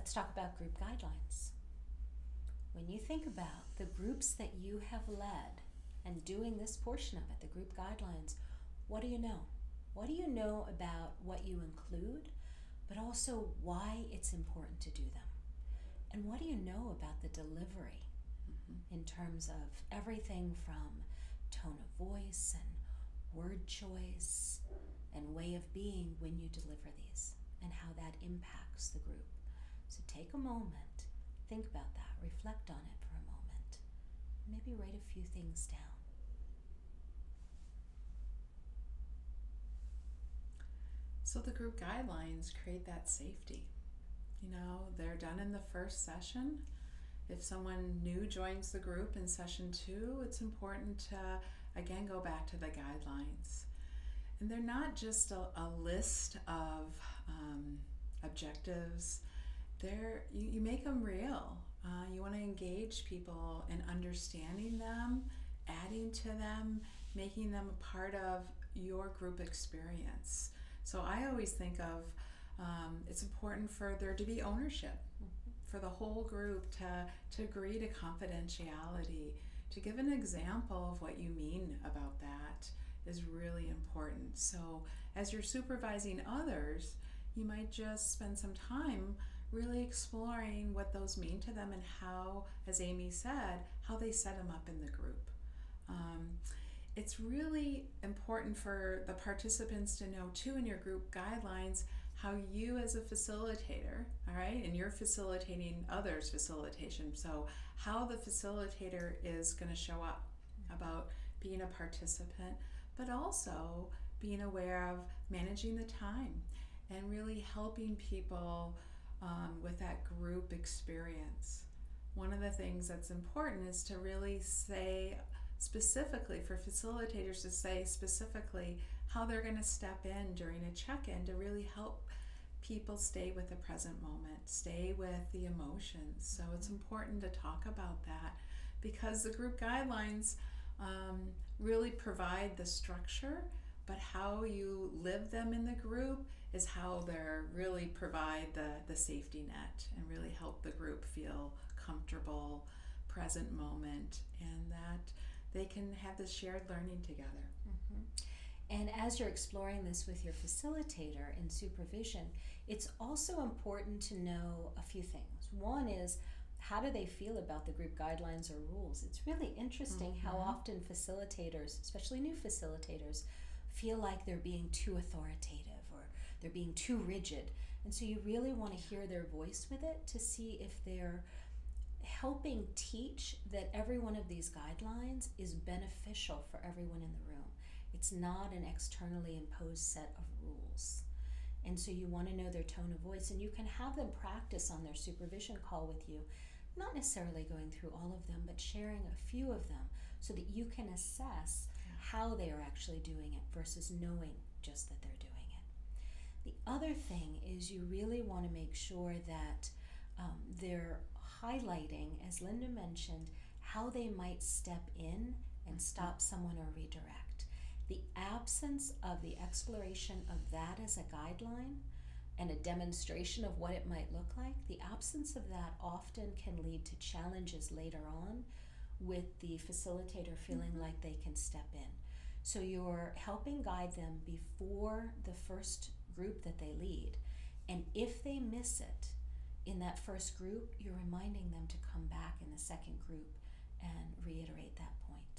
let's talk about group guidelines. When you think about the groups that you have led and doing this portion of it, the group guidelines, what do you know? What do you know about what you include, but also why it's important to do them? And what do you know about the delivery in terms of everything from tone of voice and word choice and way of being when you deliver these, and how that impacts the group? So take a moment, think about that, reflect on it for a moment, maybe write a few things down. So the group guidelines create that safety. You know, they're done in the first session. If someone new joins the group in session 2, it's important to, again, go back to the guidelines. And they're not just a list of objectives. You make them real. You want to engage people in understanding them, adding to them, making them a part of your group experience. So I always think of it's important for there to be ownership, for the whole group to agree to confidentiality, to give an example of what you mean about that is really important. So as you're supervising others, you might just spend some time really exploring what those mean to them and how, as Amy said, how they set them up in the group. It's really important for the participants to know too in your group guidelines how you as a facilitator, all right, and you're facilitating others' facilitation, so how the facilitator is going to show up about being a participant, but also being aware of managing the time and really helping people with that group experience. One of the things that's important is to really say specifically, for facilitators to say specifically how they're going to step in during a check-in to really help people stay with the present moment, stay with the emotions. So it's important to talk about that because the group guidelines really provide the structure, but how you live them in the group is how they really provide the safety net and really help the group feel comfortable, present moment, and that they can have this shared learning together. And as you're exploring this with your facilitator in supervision, it's also important to know a few things. One is, how do they feel about the group guidelines or rules? It's really interesting how often facilitators, especially new facilitators, feel like they're being too authoritative or they're being too rigid. And so you really want to hear their voice with it to see if they're helping teach that every one of these guidelines is beneficial for everyone in the room. It's not an externally imposed set of rules. And so you want to know their tone of voice, and you can have them practice on their supervision call with you, not necessarily going through all of them, but sharing a few of them so that you can assess how they are actually doing it versus knowing just that they're doing it. The other thing is you really want to make sure that they're highlighting, as Linda mentioned, how they might step in and stop someone or redirect. The absence of the exploration of that as a guideline and a demonstration of what it might look like, the absence of that often can lead to challenges later on with the facilitator feeling like they can step in. So you're helping guide them before the first group that they lead. And if they miss it in that first group, you're reminding them to come back in the second group and reiterate that point.